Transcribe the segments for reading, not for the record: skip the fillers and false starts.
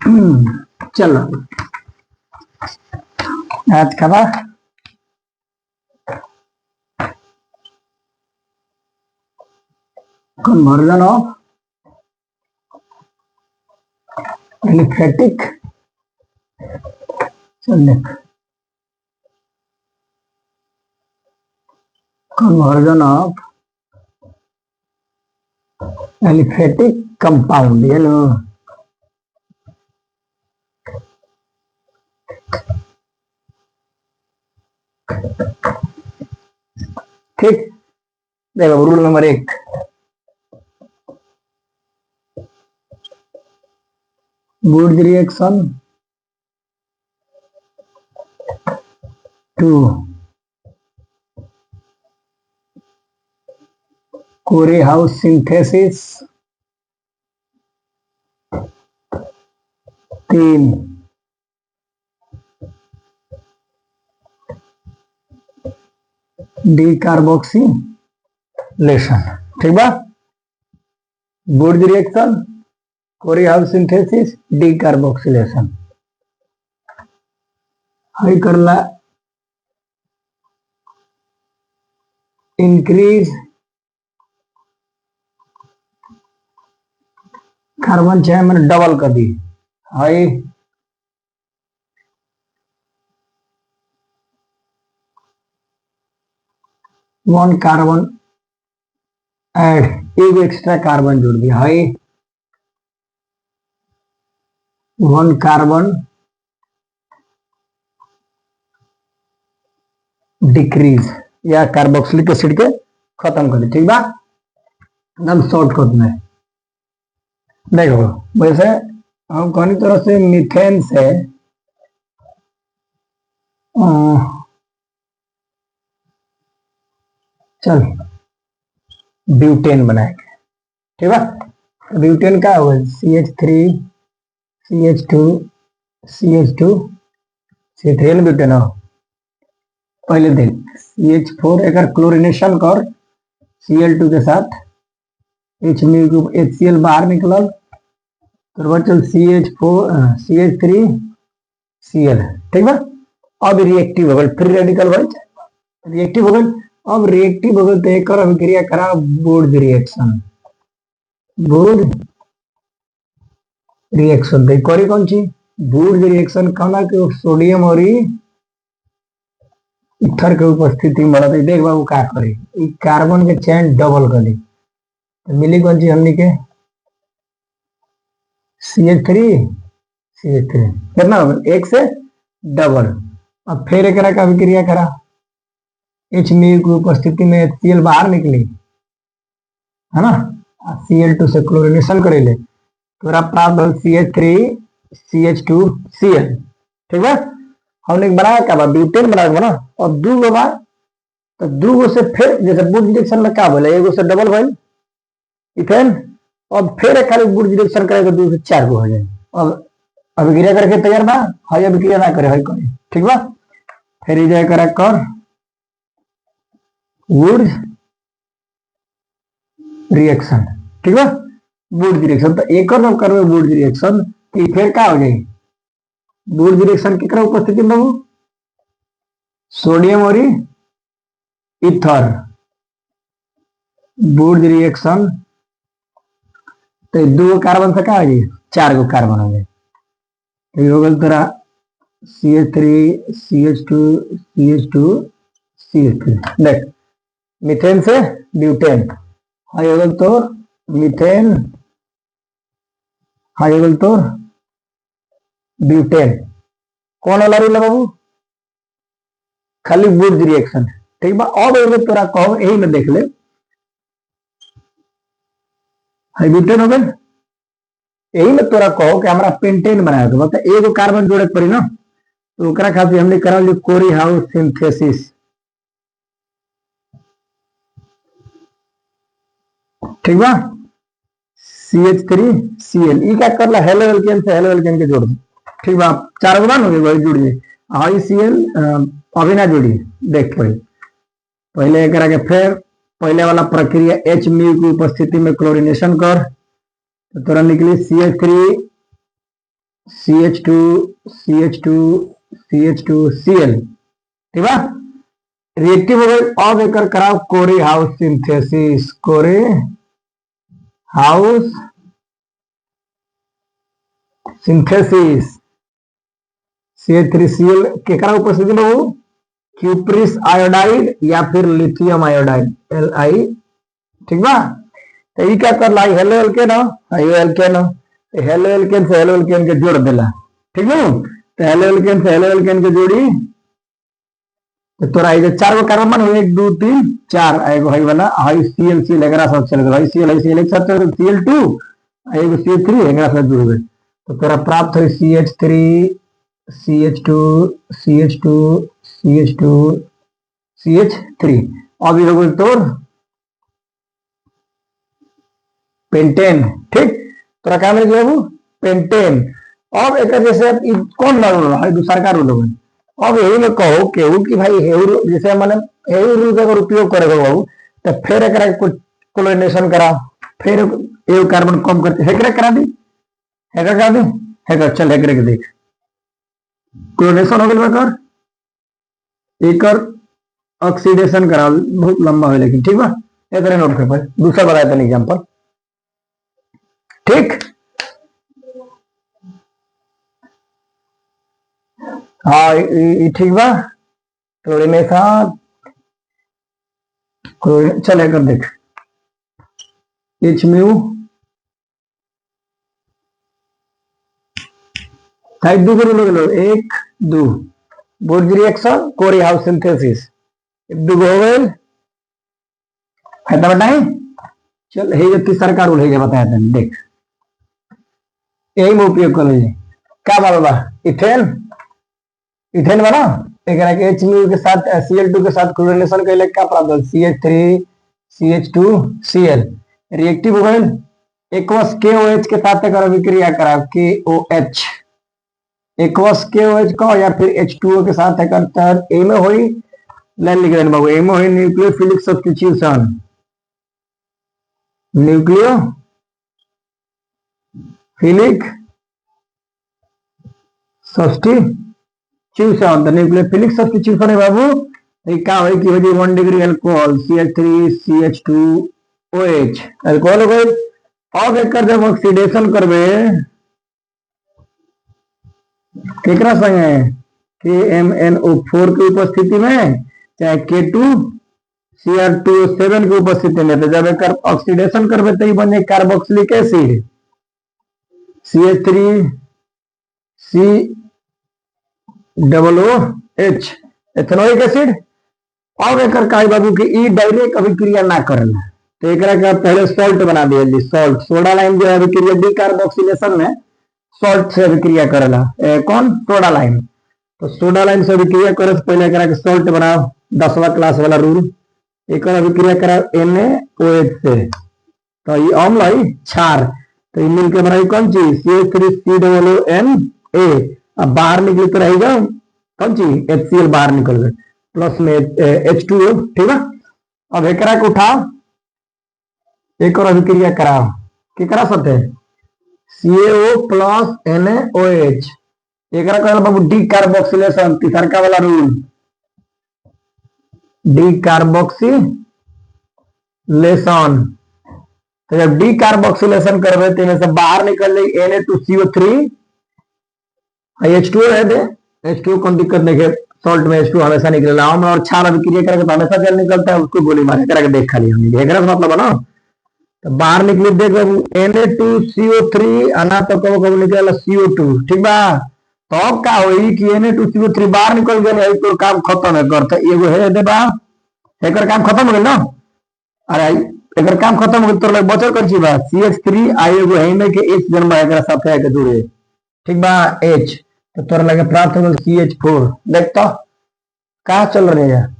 चलो आज का conversion of aliphatic conversion of aliphatic compound ये लो ठीक। देखो rule number 1 Wood reaction to Corey-House synthesis 3 decarboxylation. ठीक बा, वुड रिएक्शन कोरी-हाउस सिंथेसिस डिकार्बोक्सिलेशन हई करला इंक्रीज कार्बन चेन मैंने डबल कर दी हई 1 कार्बन ऐड एक एक्स्ट्रा कार्बन जोड़ दिया है 1 कार्बन डिक्रीज या कार्बोक्सिलिक एसिड के खत्म कर दी। ठीक बा, एकदम शॉर्टकट में देखो। वैसे हम कौन तरह से मीथेन से चल ब्यूटेन बनाएंगे। ठीक है, ब्यूटेन का होगा CH3 CH2 CH2 C3 butane हो। पहले देख CH4 अगर क्लोरिनेशन कर Cl2 के साथ HCl बाहर निकलल तो बचल CH3 Cl। ठीक है, अब रिएक्टिव हो गए, फ्री रेडिकल रिएक्टिव हो गए। अब रिएक्टिव हो गए तो एक अभिक्रिया करा वुड रिएक्शन। वुड रिएक्शन देख करी कौन सी वुड रिएक्शन कहना कि सोडियम और इथर के उपस्थिति में बढ़ता। देख बाबू का करे कार्बन के चेन डबल कर दी तो मिली कौन सी हमनी के CH3 कितना हो गया एक से डबल। अब फिर एक का अभिक्रिया करा H की उपस्थिति में HCl बाहर निकली है ना, Cl2 से क्लोरिनेशन करेले तो प्राप्त हो CH3 CH2 Cl। ठीक है, हमने बनाया क्या बा ब्यूटेन बनाया ना। और दो गो बा तो दो गो से फिर जैसे वुड रिएक्शन में क्या बोले एगो से डबल भइल इथेन। और फिर एक खाली वुड रिएक्शन करे तो 2 से 4 गो हो जाए। अब अभिक्रिया करके तैयार बा, हई अभिक्रिया ना करे हई करे। ठीक बा, फिर ई जाए करा कर वुड रिएक्शन। ठीक है, वुड रिएक्शन तो एक और करवे वुड रिएक्शन तो फिर क्या हो जाए वुड रिएक्शन की उपस्थिति में सोडियम और इथर वुड रिएक्शन तो 2 कार्बन से क्या हो जाए 4 गो कार्बन हो जाए। हो गल तेरा CH3 CH2 CH2 CH3। देख मीथेन से ब्यूटेन हाई हो गल तो मीथेन हाई हो गल तो ब्यूटेन कौन वाला रूल है बाबू खाली वुड रिएक्शन। ठीक बा, अब एगो तोरा कहो यही में देख ले हाई ब्यूटेन हो गए। यही में तोरा कहो कि हमारा पेंटेन बनाया तो मतलब एगो कार्बन जोड़े पड़ी ना तो ओकरा खातिर हमने करा कोरी-हाउस सिंथेसिस। ठीक बा, CH3 Cl ई क्या करला हेलो एल्केन से हेलो एल्केन के जोड़ दो। ठीक बा, 4 गो बन हो गए वही जुड़िए हाई Cl अभी ना जुड़िए। देख पहले करा के फिर पहले वाला प्रक्रिया H की उपस्थिति में क्लोरिनेशन कर तो तोरा निकली CH3 CH2 CH2 CH2 Cl, ठीक बा। रिएक्टिव हो गए। अब एक कराओ कोरी हाउस सिंथेसिस, कोरी हाउस सिंथेसिस। CH3Cl केकरा उपस्थिति में हो, क्यूप्रिस आयोडाइड या फिर लिथियम आयोडाइड, Li, ठीक बा। तो ये क्या कर ला, हेलो एल्केन हो, हेलो एल्केन हो, हेलो एल्केन से हेलो एल्केन के जोड़ देला, ठीक है। तो हेलो एल्केन से हेलो एल्केन के जोड़ी तो तोरा ये चार गो कार्बन हो, 1 2 3 4, एगो हई वाला हई CL एकरा साथ चल गए, हई CL एक साथ चल गए, Cl2 एगो CH3 एकरा साथ जुड़ गए, तो तोरा प्राप्त हुई CH3 CH2 CH2 CH2 CH3। अब ये हो गई तोर पेंटेन, ठीक। तोरा क्या मिल गया, पेंटेन। अब एक जैसे कौन ना रूल है, दूसरा का रूल होगा। अब यही में कहो केहू कि भाई हेऊ जैसे मैंने हेऊ रूल का अगर उपयोग करेगा बाबू, तो फिर एक कुछ क्लोरिनेशन करा, फिर एक कार्बन कम करते हेकरे करा दी, हेकर करा दी, हेकर चल हेकरे के देख क्लोरिनेशन हो गया कर, एकर ऑक्सीडेशन करा, बहुत लंबा है लेकिन, ठीक बा। एक नोट कर भाई, दूसरा बताया था एग्जाम्पल, ठीक। हाँ ठीक बा। क्लोरिनेशन चल कर देख, एच म्यू टाइप 2 के रूल लो, 1 2 बुर्ज रिएक्शन कोरी हाउस सिंथेसिस, 2 हो गए, फायदा बताए। चल हे जो तीसरा का रूल है बताया था, देख यही में उपयोग कर लीजिए। क्या बाबा, इथेन, इथेन बना एक एच म्यू के साथ Cl2 के साथ क्लोरिनेशन कैले, क्या प्राप्त हो, CH3 CH2 Cl, रिएक्टिव हो गए। एक्वस KOH के साथ अगर अभिक्रिया करा, KOH एक्वस KOH का या फिर H2O के साथ अगर ए में हुई, लाइन लिख देना बाबू, ए में हुई nucleophilic substitution, nucleophilic substitution, the nucleophilic substitution है बाबू, ये क्या है कि हो जी 1 degree alcohol CH3 CH2OH alcohol हो गए। अब एक जब ऑक्सीडेशन करबे केकरा संगे, KMnO4 की उपस्थिति में, चाहे K2Cr2O7 की उपस्थिति में, तो जब एक ऑक्सीडेशन करबे तो ये बने carboxylic acid CH3COOH ethanoic acid. अब एक बाबू की ई डायरेक्ट अभिक्रिया ना करना, तो एक पहले सॉल्ट बना दिया, सॉल्ट सोडा लाइन जो है अभिक्रिया डी कार्बोक्सिलेशन में सॉल्ट से अभिक्रिया करेला, कौन, सोडा लाइन। तो सोडा लाइन से अभिक्रिया करे से पहले एक सॉल्ट बनाओ, 10वां क्लास वाला रूल, एक अभिक्रिया करा NaOH से, तो ये अम्ल है क्षार, तो ये मिलकर बनाई कौन चीज, CH3COONA, अब बाहर निकली तो रहेगा कौन चीज, HCl बाहर निकल गए, प्लस में H2O, ठीक है। अब एक को उठाओ, एक और अभिक्रिया कराओ, क्या करा सकते हैं, CaO प्लस NaOH, एक बाबू डी कार्बोक्सिलेशन, तीसरा वाला रूल, डी कार्बोक्सिलेशन। तो जब डी कार्बोक्सिलेशन करबे तो इनमें से बाहर निकल जाए Na2CO3, H2O रह दे, H2O कौन दिक्कत नहीं है, सॉल्ट में H2O हमेशा निकलेगा, और क्षार अभिक्रिया करके तो हमेशा जल निकलता है, उसको गोली मारे करके देख खाली हमने, एकरा से मतलब ना, तो बाहर निकली देख Na2CO3 अना तो कब कब निकलेगा CO2, ठीक बा। तो अब क्या हुई कि Na2CO3 बाहर निकल गए, तो काम खत्म है करता, एगो है दे बा, एकर काम खत्म हो गया ना, अरे एकर काम खत्म हो गया, तो लग बचल कर छी बा CH3 आई एगो है में के H जन्म एकरा साथ है के जुड़े, ठीक बा H, तो तोरा लगे प्राप्त हो गया CH4, देख तो कहां चल रहे हैं,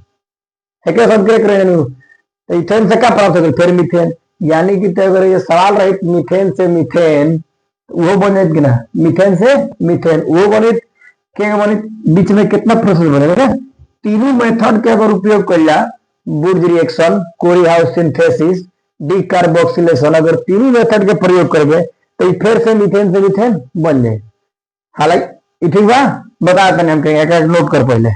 एकरा सब देख रहे हैं। तो इथेन से क्या प्राप्त हो गया, फिर मीथेन, यानी कि अगर ये सवाल रहे मीथेन से मीथेन, वो बने कि ना, मीथेन से मीथेन वो बने, क्या बने, बीच में कितना प्रोसेस बनेगा, तीनों मेथड के अगर उपयोग कर बुर्ज रिएक्शन, कोरी हाउस सिंथेसिस, डी कार्बोक्सिलेशन, अगर तीनों मेथड के प्रयोग करेंगे तो फिर से मीथेन बन जाए। हालांकि ठीक बा, बता तने हम कहीं एक नोट कर पहले।